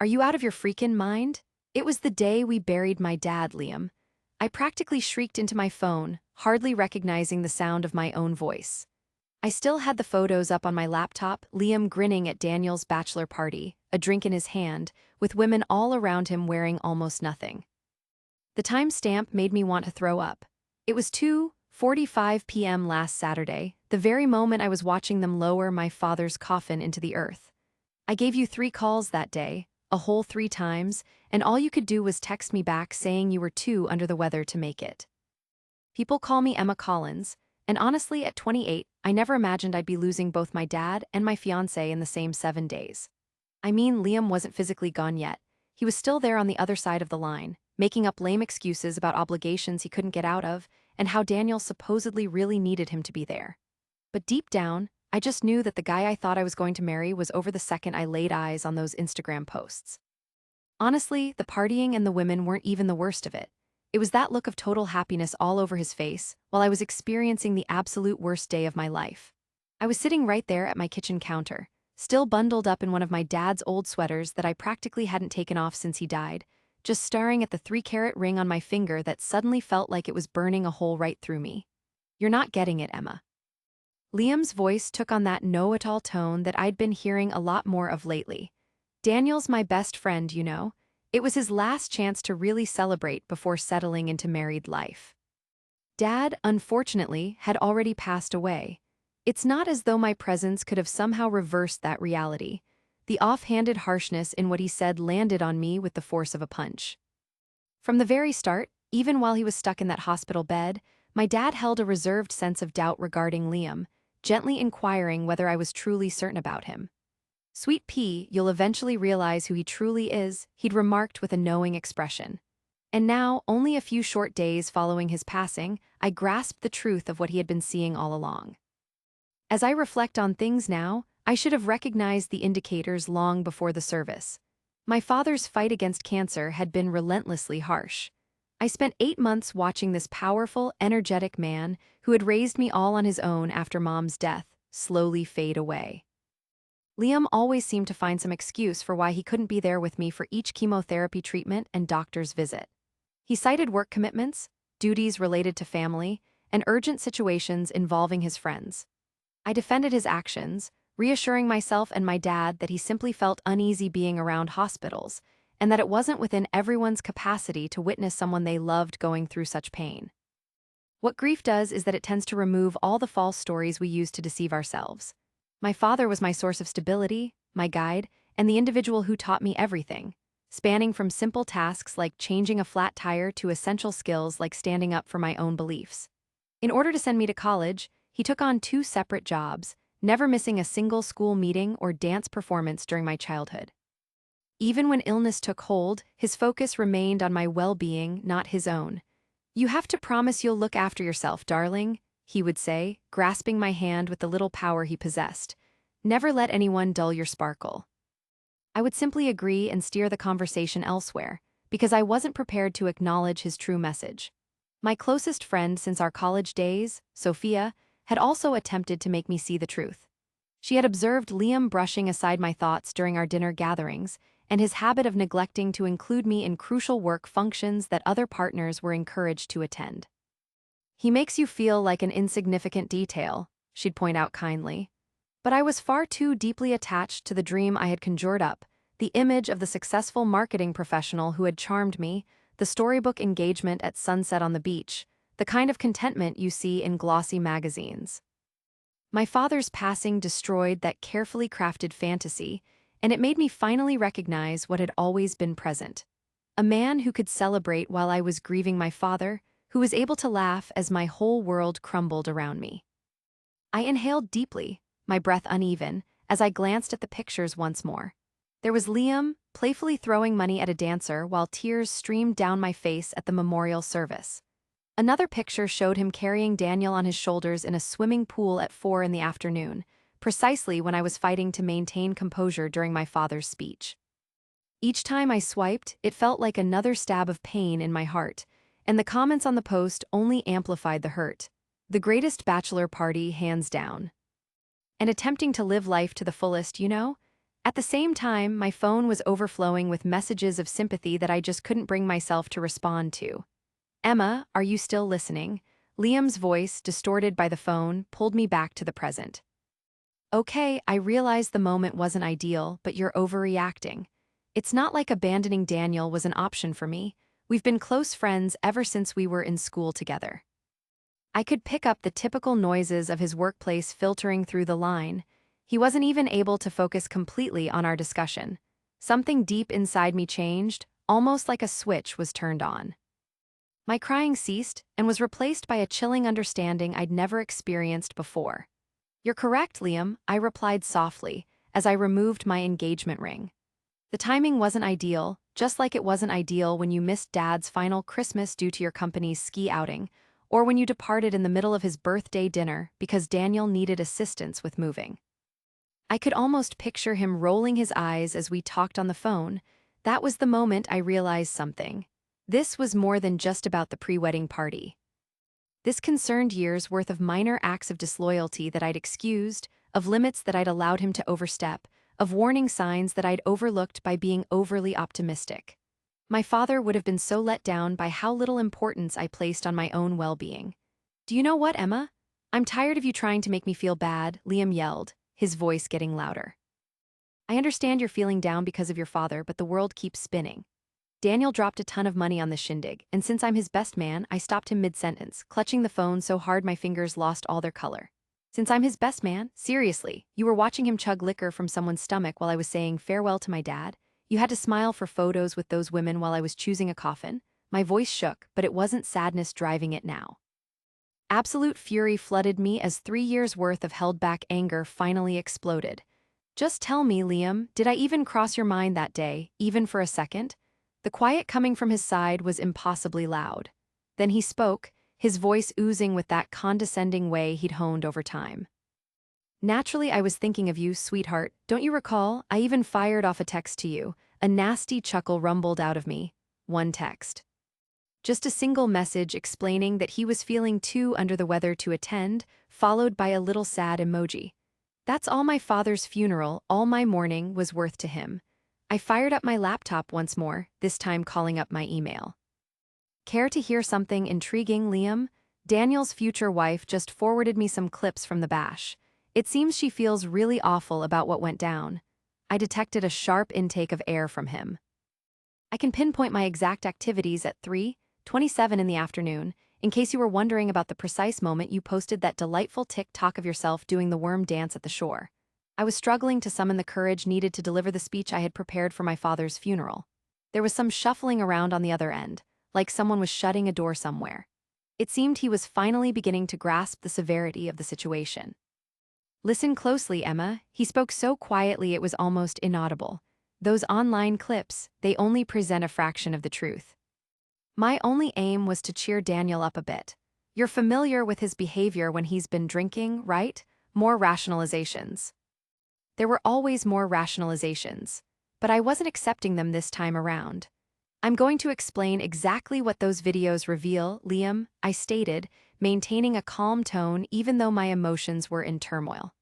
Are you out of your freaking mind? It was the day we buried my dad, Liam. I practically shrieked into my phone, hardly recognizing the sound of my own voice. I still had the photos up on my laptop, Liam grinning at Daniel's bachelor party, a drink in his hand, with women all around him wearing almost nothing. The timestamp made me want to throw up. It was 2:45 p.m. last Saturday, the very moment I was watching them lower my father's coffin into the earth. I gave you 3 calls that day, a whole 3 times, and all you could do was text me back saying you were too under the weather to make it. People call me Emma Collins, and honestly, at 28, I never imagined I'd be losing both my dad and my fiancé in the same 7 days. I mean, Liam wasn't physically gone yet. He was still there on the other side of the line, making up lame excuses about obligations he couldn't get out of, and how Daniel supposedly really needed him to be there. But deep down, I just knew that the guy I thought I was going to marry was over the second I laid eyes on those Instagram posts. Honestly, the partying and the women weren't even the worst of it. It was that look of total happiness all over his face while I was experiencing the absolute worst day of my life. I was sitting right there at my kitchen counter, still bundled up in one of my dad's old sweaters that I practically hadn't taken off since he died, just staring at the 3-carat ring on my finger that suddenly felt like it was burning a hole right through me. "You're not getting it, Emma." Liam's voice took on that know-it-all tone that I'd been hearing a lot more of lately. "Daniel's my best friend, you know. It was his last chance to really celebrate before settling into married life. Dad, unfortunately, had already passed away. It's not as though my presence could have somehow reversed that reality. The off-handed harshness in what he said landed on me with the force of a punch. From the very start, even while he was stuck in that hospital bed, my dad held a reserved sense of doubt regarding Liam, gently inquiring whether I was truly certain about him. "Sweet pea, you'll eventually realize who he truly is," he'd remarked with a knowing expression. And now, only a few short days following his passing, I grasped the truth of what he had been seeing all along. As I reflect on things now, I should have recognized the indicators long before the service. My father's fight against cancer had been relentlessly harsh. I spent 8 months watching this powerful, energetic man, who had raised me all on his own after Mom's death, slowly fade away. Liam always seemed to find some excuse for why he couldn't be there with me for each chemotherapy treatment and doctor's visit. He cited work commitments, duties related to family, and urgent situations involving his friends. I defended his actions, reassuring myself and my dad that he simply felt uneasy being around hospitals, and that it wasn't within everyone's capacity to witness someone they loved going through such pain. What grief does is that it tends to remove all the false stories we use to deceive ourselves. My father was my source of stability, my guide, and the individual who taught me everything, spanning from simple tasks like changing a flat tire to essential skills like standing up for my own beliefs. In order to send me to college, he took on 2 separate jobs, never missing a single school meeting or dance performance during my childhood. Even when illness took hold, his focus remained on my well-being, not his own. "You have to promise you'll look after yourself, darling," he would say, grasping my hand with the little power he possessed. "Never let anyone dull your sparkle." I would simply agree and steer the conversation elsewhere, because I wasn't prepared to acknowledge his true message. My closest friend since our college days, Sophia, had also attempted to make me see the truth. She had observed Liam brushing aside my thoughts during our dinner gatherings, and his habit of neglecting to include me in crucial work functions that other partners were encouraged to attend. "He makes you feel like an insignificant detail," she'd point out kindly. But I was far too deeply attached to the dream I had conjured up, the image of the successful marketing professional who had charmed me, the storybook engagement at sunset on the beach, the kind of contentment you see in glossy magazines. My father's passing destroyed that carefully crafted fantasy, and it made me finally recognize what had always been present. A man who could celebrate while I was grieving my father, who was able to laugh as my whole world crumbled around me. I inhaled deeply, my breath uneven, as I glanced at the pictures once more. There was Liam, playfully throwing money at a dancer while tears streamed down my face at the memorial service. Another picture showed him carrying Daniel on his shoulders in a swimming pool at 4 in the afternoon, precisely when I was fighting to maintain composure during my father's speech. Each time I swiped, it felt like another stab of pain in my heart, and the comments on the post only amplified the hurt. "The greatest bachelor party, hands down." And attempting to live life to the fullest, you know? At the same time, my phone was overflowing with messages of sympathy that I just couldn't bring myself to respond to. Emma, are you still listening? Liam's voice, distorted by the phone, pulled me back to the present. Okay, I realize the moment wasn't ideal, but you're overreacting. It's not like abandoning Daniel was an option for me. We've been close friends ever since we were in school together. I could pick up the typical noises of his workplace filtering through the line. He wasn't even able to focus completely on our discussion. Something deep inside me changed, almost like a switch was turned on. My crying ceased and was replaced by a chilling understanding I'd never experienced before. You're correct, Liam, I replied softly, as I removed my engagement ring. The timing wasn't ideal, just like it wasn't ideal when you missed Dad's final Christmas due to your company's ski outing, or when you departed in the middle of his birthday dinner because Daniel needed assistance with moving. I could almost picture him rolling his eyes as we talked on the phone. That was the moment I realized something. This was more than just about the pre-wedding party. This concerned years' worth of minor acts of disloyalty that I'd excused, of limits that I'd allowed him to overstep, of warning signs that I'd overlooked by being overly optimistic. My father would have been so let down by how little importance I placed on my own well-being. Do you know what, Emma? I'm tired of you trying to make me feel bad, Liam yelled, his voice getting louder. I understand you're feeling down because of your father, but the world keeps spinning. Daniel dropped a ton of money on this shindig, and since I'm his best man, I stopped him mid-sentence, clutching the phone so hard my fingers lost all their color. Since I'm his best man? Seriously, you were watching him chug liquor from someone's stomach while I was saying farewell to my dad? You had to smile for photos with those women while I was choosing a coffin? My voice shook, but it wasn't sadness driving it now. Absolute fury flooded me as 3 years' worth of held-back anger finally exploded. Just tell me, Liam, did I even cross your mind that day, even for a second? The quiet coming from his side was impossibly loud. Then he spoke, his voice oozing with that condescending way he'd honed over time. Naturally, I was thinking of you, sweetheart. Don't you recall? I even fired off a text to you. A nasty chuckle rumbled out of me. One text. Just a single message explaining that he was feeling too under the weather to attend, followed by a little sad emoji. That's all my father's funeral, all my mourning, was worth to him. I fired up my laptop once more, this time calling up my email. Care to hear something intriguing, Liam? Daniel's future wife just forwarded me some clips from the bash. It seems she feels really awful about what went down. I detected a sharp intake of air from him. I can pinpoint my exact activities at 3:27 in the afternoon, in case you were wondering about the precise moment you posted that delightful TikTok of yourself doing the worm dance at the shore. I was struggling to summon the courage needed to deliver the speech I had prepared for my father's funeral. There was some shuffling around on the other end, like someone was shutting a door somewhere. It seemed he was finally beginning to grasp the severity of the situation. Listen closely, Emma. He spoke so quietly it was almost inaudible. Those online clips, they only present a fraction of the truth. My only aim was to cheer Daniel up a bit. You're familiar with his behavior when he's been drinking, right? More rationalizations. There were always more rationalizations, but I wasn't accepting them this time around. I'm going to explain exactly what those videos reveal, Liam, I stated, maintaining a calm tone even though my emotions were in turmoil.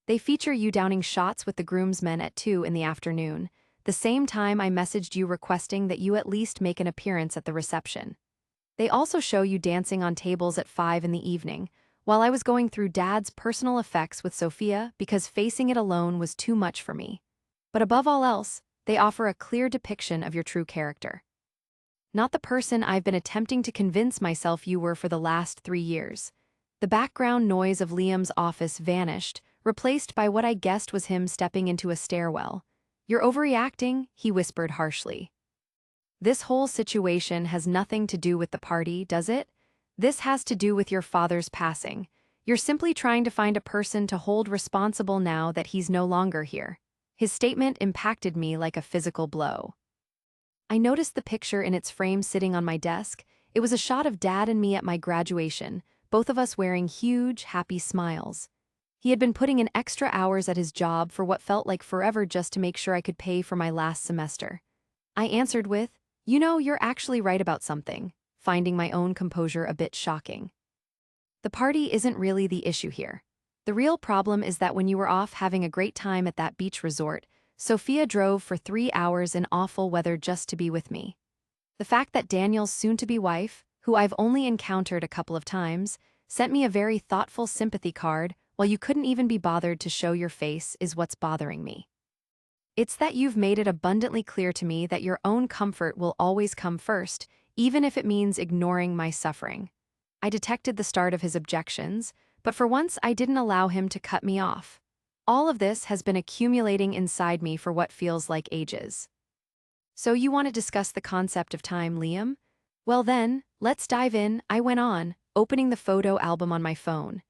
They feature you downing shots with the groomsmen at 2 in the afternoon, the same time I messaged you requesting that you at least make an appearance at the reception. They also show you dancing on tables at 5 in the evening, while I was going through Dad's personal effects with Sophia because facing it alone was too much for me. But above all else, they offer a clear depiction of your true character. Not the person I've been attempting to convince myself you were for the last 3 years. The background noise of Liam's office vanished, replaced by what I guessed was him stepping into a stairwell. You're overreacting, he whispered harshly. This whole situation has nothing to do with the party, does it? This has to do with your father's passing. You're simply trying to find a person to hold responsible now that he's no longer here. His statement impacted me like a physical blow. I noticed the picture in its frame sitting on my desk. It was a shot of Dad and me at my graduation, both of us wearing huge, happy smiles. He had been putting in extra hours at his job for what felt like forever just to make sure I could pay for my last semester. I answered with, "You know, you're actually right about something," finding my own composure a bit shocking. The party isn't really the issue here. The real problem is that when you were off having a great time at that beach resort, Sophia drove for 3 hours in awful weather just to be with me. The fact that Daniel's soon-to-be wife, who I've only encountered a couple of times, sent me a very thoughtful sympathy card while you couldn't even be bothered to show your face is what's bothering me. It's that you've made it abundantly clear to me that your own comfort will always come first, even if it means ignoring my suffering. I detected the start of his objections, but for once I didn't allow him to cut me off. All of this has been accumulating inside me for what feels like ages. So you want to discuss the concept of time, Liam? Well then, let's dive in, I went on, opening the photo album on my phone.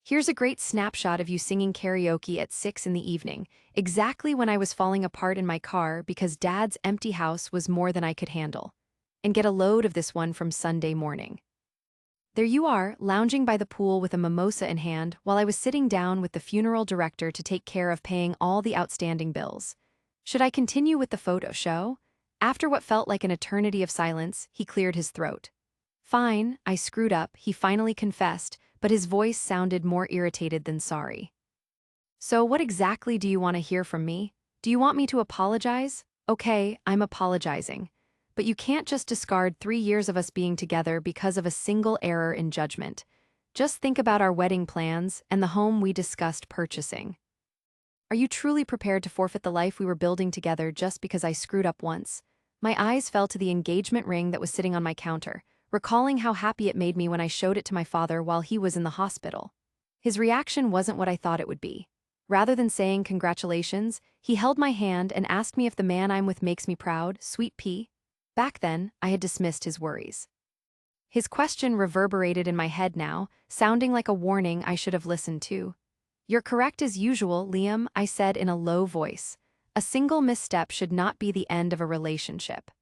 Here's a great snapshot of you singing karaoke at 6 in the evening, exactly when I was falling apart in my car because Dad's empty house was more than I could handle. And get a load of this one from Sunday morning. There you are, lounging by the pool with a mimosa in hand while I was sitting down with the funeral director to take care of paying all the outstanding bills. Should I continue with the photo show? After what felt like an eternity of silence, he cleared his throat. Fine, I screwed up, he finally confessed, but his voice sounded more irritated than sorry. So what exactly do you want to hear from me? Do you want me to apologize? Okay, I'm apologizing. But you can't just discard 3 years of us being together because of a single error in judgment. Just think about our wedding plans and the home we discussed purchasing. Are you truly prepared to forfeit the life we were building together just because I screwed up once? My eyes fell to the engagement ring that was sitting on my counter, recalling how happy it made me when I showed it to my father while he was in the hospital. His reaction wasn't what I thought it would be. Rather than saying congratulations, he held my hand and asked me if the man I'm with makes me proud, sweet pea. Back then, I had dismissed his worries. His question reverberated in my head now, sounding like a warning I should have listened to. You're correct as usual, Liam, I said in a low voice. A single misstep should not be the end of a relationship.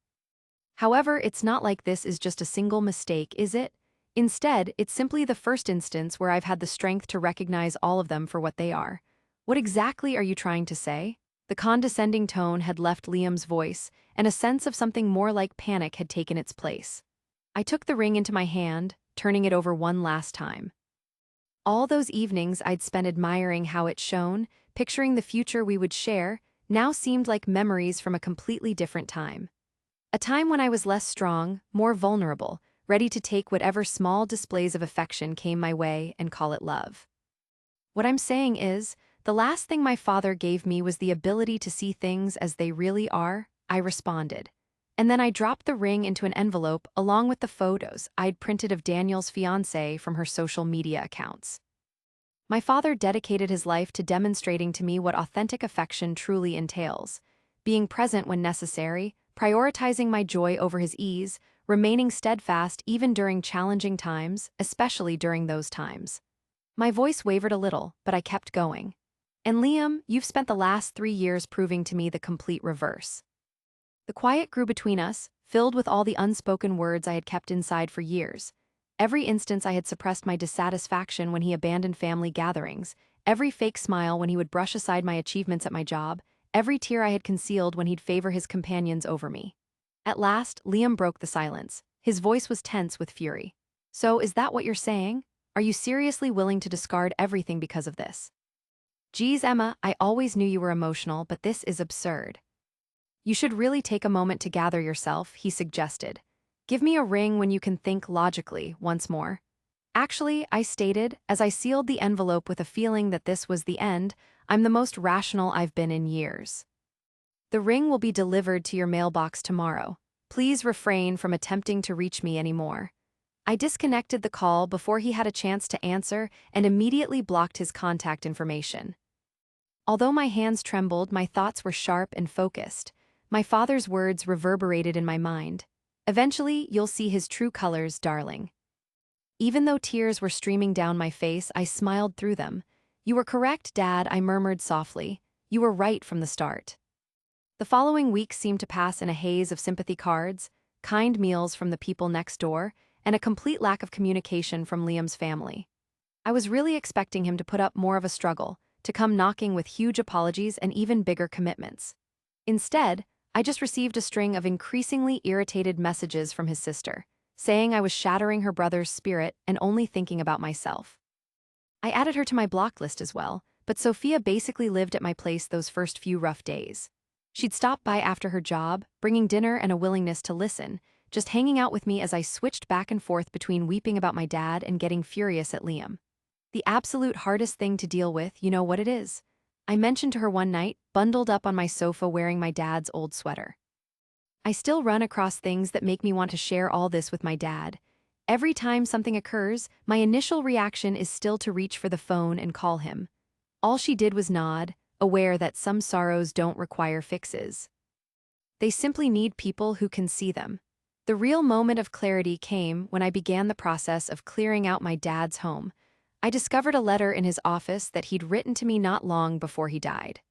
However, it's not like this is just a single mistake, is it? Instead, it's simply the first instance where I've had the strength to recognize all of them for what they are. What exactly are you trying to say? The condescending tone had left Liam's voice, and a sense of something more like panic had taken its place. I took the ring into my hand, turning it over one last time. All those evenings I'd spent admiring how it shone, picturing the future we would share, now seemed like memories from a completely different time. A time when I was less strong, more vulnerable, ready to take whatever small displays of affection came my way and call it love. What I'm saying is, the last thing my father gave me was the ability to see things as they really are, I responded. And then I dropped the ring into an envelope along with the photos I'd printed of Daniel's fiancé from her social media accounts. My father dedicated his life to demonstrating to me what authentic affection truly entails, being present when necessary, prioritizing my joy over his ease, remaining steadfast even during challenging times, especially during those times. My voice wavered a little, but I kept going. And Liam, you've spent the last 3 years proving to me the complete reverse. The quiet grew between us, filled with all the unspoken words I had kept inside for years. Every instance I had suppressed my dissatisfaction when he abandoned family gatherings, every fake smile when he would brush aside my achievements at my job, every tear I had concealed when he'd favor his companions over me. At last, Liam broke the silence. His voice was tense with fury. So, is that what you're saying? Are you seriously willing to discard everything because of this? Geez, Emma, I always knew you were emotional, but this is absurd. You should really take a moment to gather yourself, he suggested. Give me a ring when you can think logically, once more. Actually, I stated, as I sealed the envelope with a feeling that this was the end, I'm the most rational I've been in years. The ring will be delivered to your mailbox tomorrow. Please refrain from attempting to reach me anymore. I disconnected the call before he had a chance to answer and immediately blocked his contact information. Although my hands trembled, my thoughts were sharp and focused. My father's words reverberated in my mind. Eventually, you'll see his true colors, darling. Even though tears were streaming down my face, I smiled through them. You were correct, Dad, I murmured softly. You were right from the start. The following weeks seemed to pass in a haze of sympathy cards, kind meals from the people next door, and a complete lack of communication from Liam's family. I was really expecting him to put up more of a struggle, to come knocking with huge apologies and even bigger commitments. Instead, I just received a string of increasingly irritated messages from his sister, saying I was shattering her brother's spirit and only thinking about myself. I added her to my block list as well, but Sophia basically lived at my place those first few rough days. She'd stop by after her job, bringing dinner and a willingness to listen, just hanging out with me as I switched back and forth between weeping about my dad and getting furious at Liam. The absolute hardest thing to deal with, you know what it is? I mentioned to her one night, bundled up on my sofa wearing my dad's old sweater. I still run across things that make me want to share all this with my dad. Every time something occurs, my initial reaction is still to reach for the phone and call him. All she did was nod, aware that some sorrows don't require fixes. They simply need people who can see them. The real moment of clarity came when I began the process of clearing out my dad's home. I discovered a letter in his office that he'd written to me not long before he died.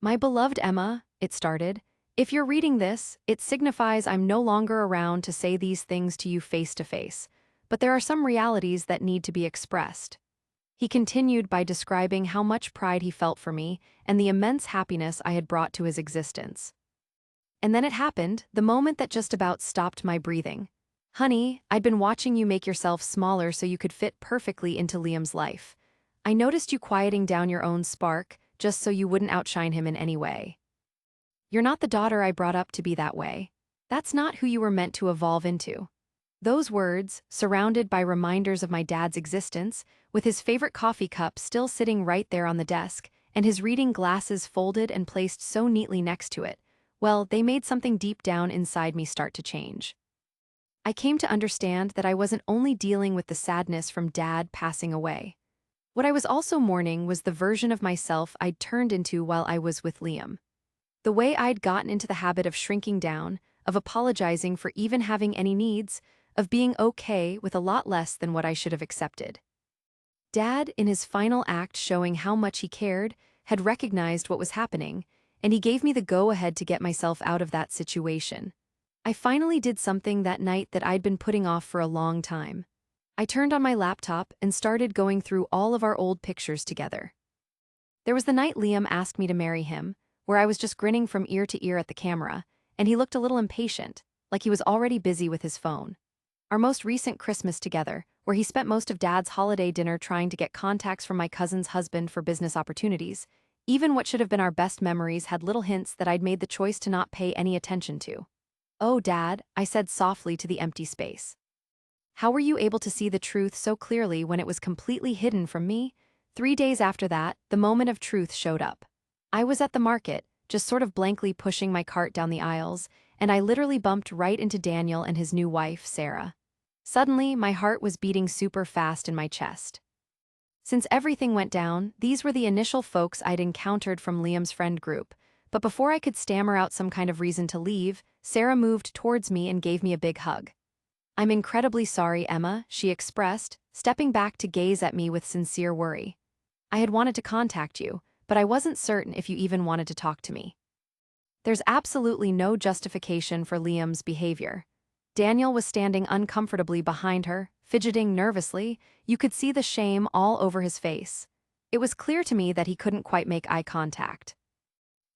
"My beloved Emma," it started, "if you're reading this, it signifies I'm no longer around to say these things to you face to face, but there are some realities that need to be expressed." He continued by describing how much pride he felt for me and the immense happiness I had brought to his existence. And then it happened, the moment that just about stopped my breathing. "Honey, I'd been watching you make yourself smaller so you could fit perfectly into Liam's life. I noticed you quieting down your own spark, just so you wouldn't outshine him in any way. You're not the daughter I brought up to be that way. That's not who you were meant to evolve into." Those words, surrounded by reminders of my dad's existence, with his favorite coffee cup still sitting right there on the desk, and his reading glasses folded and placed so neatly next to it, well, they made something deep down inside me start to change. I came to understand that I wasn't only dealing with the sadness from Dad passing away. What I was also mourning was the version of myself I'd turned into while I was with Liam. The way I'd gotten into the habit of shrinking down, of apologizing for even having any needs, of being okay with a lot less than what I should have accepted. Dad, in his final act showing how much he cared, had recognized what was happening, and he gave me the go-ahead to get myself out of that situation. I finally did something that night that I'd been putting off for a long time. I turned on my laptop and started going through all of our old pictures together. There was the night Liam asked me to marry him, where I was just grinning from ear to ear at the camera, and he looked a little impatient, like he was already busy with his phone. Our most recent Christmas together, where he spent most of Dad's holiday dinner trying to get contacts from my cousin's husband for business opportunities. Even what should have been our best memories had little hints that I'd made the choice to not pay any attention to. "Oh, Dad," I said softly to the empty space. "How were you able to see the truth so clearly when it was completely hidden from me?" 3 days after that, the moment of truth showed up. I was at the market, just sort of blankly pushing my cart down the aisles, and I literally bumped right into Daniel and his new wife, Sarah. Suddenly, my heart was beating super fast in my chest. Since everything went down, these were the initial folks I'd encountered from Liam's friend group, but before I could stammer out some kind of reason to leave, Sarah moved towards me and gave me a big hug. "I'm incredibly sorry, Emma," she expressed, stepping back to gaze at me with sincere worry. "I had wanted to contact you, but I wasn't certain if you even wanted to talk to me." There's absolutely no justification for Liam's behavior. Daniel was standing uncomfortably behind her, fidgeting nervously. You could see the shame all over his face. It was clear to me that he couldn't quite make eye contact.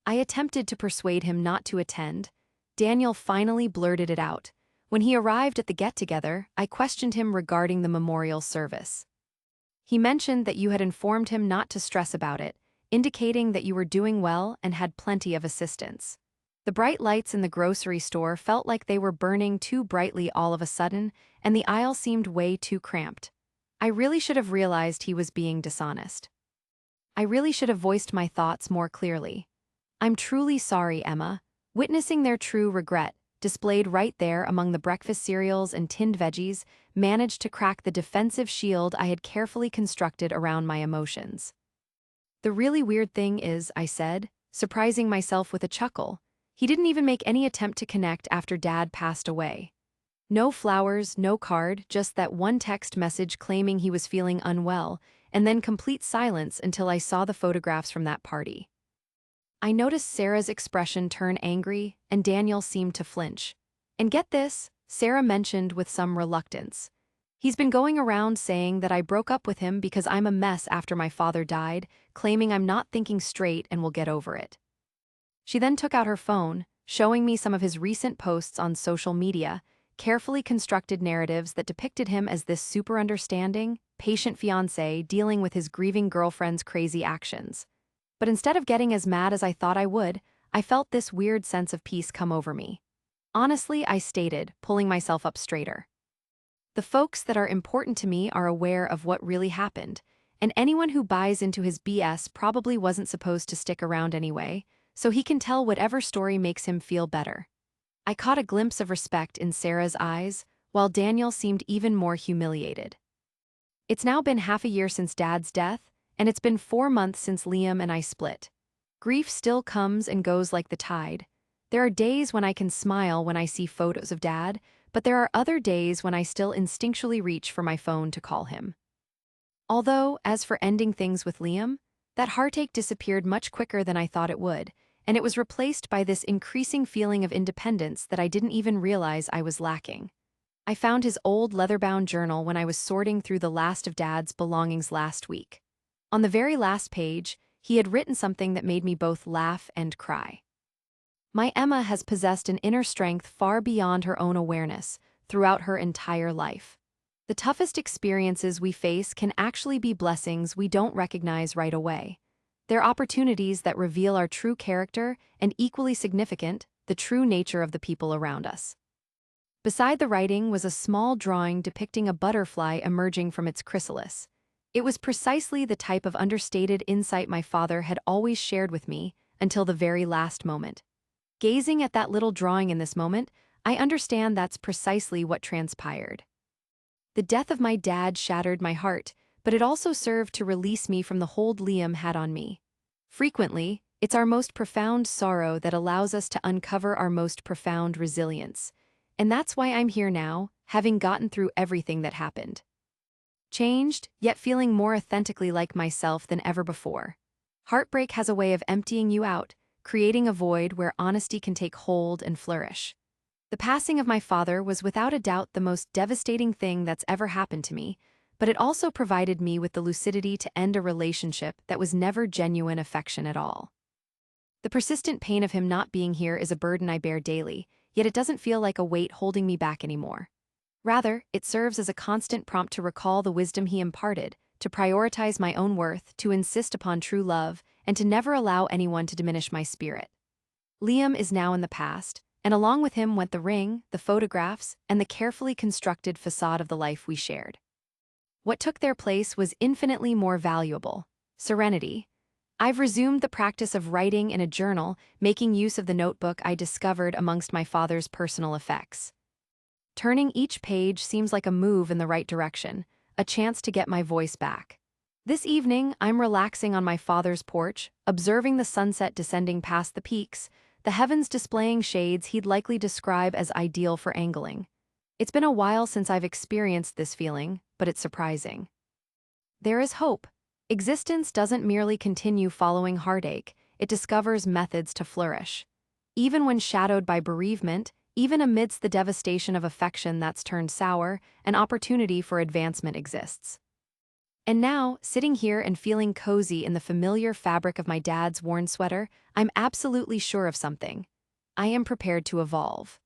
I attempted to persuade him not to attend. Daniel finally blurted it out. When he arrived at the get-together, I questioned him regarding the memorial service. He mentioned that you had informed him not to stress about it, indicating that you were doing well and had plenty of assistance. The bright lights in the grocery store felt like they were burning too brightly all of a sudden, and the aisle seemed way too cramped. I really should have realized he was being dishonest. I really should have voiced my thoughts more clearly. "I'm truly sorry, Emma." Witnessing their true regret, displayed right there among the breakfast cereals and tinned veggies, managed to crack the defensive shield I had carefully constructed around my emotions. "The really weird thing is," I said, surprising myself with a chuckle, "he didn't even make any attempt to connect after Dad passed away. No flowers, no card, just that one text message claiming he was feeling unwell, and then complete silence until I saw the photographs from that party." I noticed Sarah's expression turn angry, and Daniel seemed to flinch. "And get this," Sarah mentioned with some reluctance. "He's been going around saying that I broke up with him because I'm a mess after my father died, claiming I'm not thinking straight and will get over it." She then took out her phone, showing me some of his recent posts on social media, carefully constructed narratives that depicted him as this super understanding, patient fiancé dealing with his grieving girlfriend's crazy actions. But instead of getting as mad as I thought I would, I felt this weird sense of peace come over me. Honestly, I stated, pulling myself up straighter. The folks that are important to me are aware of what really happened, and anyone who buys into his BS probably wasn't supposed to stick around anyway, so he can tell whatever story makes him feel better. I caught a glimpse of respect in Sarah's eyes, while Daniel seemed even more humiliated. It's now been half a year since Dad's death, and it's been 4 months since Liam and I split. Grief still comes and goes like the tide. There are days when I can smile when I see photos of Dad, but there are other days when I still instinctually reach for my phone to call him. Although, as for ending things with Liam, that heartache disappeared much quicker than I thought it would, and it was replaced by this increasing feeling of independence that I didn't even realize I was lacking. I found his old leather-bound journal when I was sorting through the last of Dad's belongings last week. On the very last page, he had written something that made me both laugh and cry. My Emma has possessed an inner strength far beyond her own awareness throughout her entire life. The toughest experiences we face can actually be blessings we don't recognize right away. They're opportunities that reveal our true character and, equally significant, the true nature of the people around us. Beside the writing was a small drawing depicting a butterfly emerging from its chrysalis. It was precisely the type of understated insight my father had always shared with me until the very last moment. Gazing at that little drawing in this moment, I understand that's precisely what transpired. The death of my dad shattered my heart, but it also served to release me from the hold Liam had on me. Frequently, it's our most profound sorrow that allows us to uncover our most profound resilience. And that's why I'm here now, having gotten through everything that happened. Changed, yet feeling more authentically like myself than ever before. Heartbreak has a way of emptying you out, creating a void where honesty can take hold and flourish. The passing of my father was without a doubt the most devastating thing that's ever happened to me, but it also provided me with the lucidity to end a relationship that was never genuine affection at all. The persistent pain of him not being here is a burden I bear daily, yet it doesn't feel like a weight holding me back anymore. Rather, it serves as a constant prompt to recall the wisdom he imparted, to prioritize my own worth, to insist upon true love, and to never allow anyone to diminish my spirit. Liam is now in the past, and along with him went the ring, the photographs, and the carefully constructed facade of the life we shared. What took their place was infinitely more valuable: serenity. I've resumed the practice of writing in a journal, making use of the notebook I discovered amongst my father's personal effects. Turning each page seems like a move in the right direction, a chance to get my voice back. This evening, I'm relaxing on my father's porch, observing the sunset descending past the peaks, the heavens displaying shades he'd likely describe as ideal for angling. It's been a while since I've experienced this feeling, but it's surprising. There is hope. Existence doesn't merely continue following heartache, it discovers methods to flourish. Even when shadowed by bereavement, even amidst the devastation of affection that's turned sour, an opportunity for advancement exists. And now, sitting here and feeling cozy in the familiar fabric of my dad's worn sweater, I'm absolutely sure of something. I am prepared to evolve.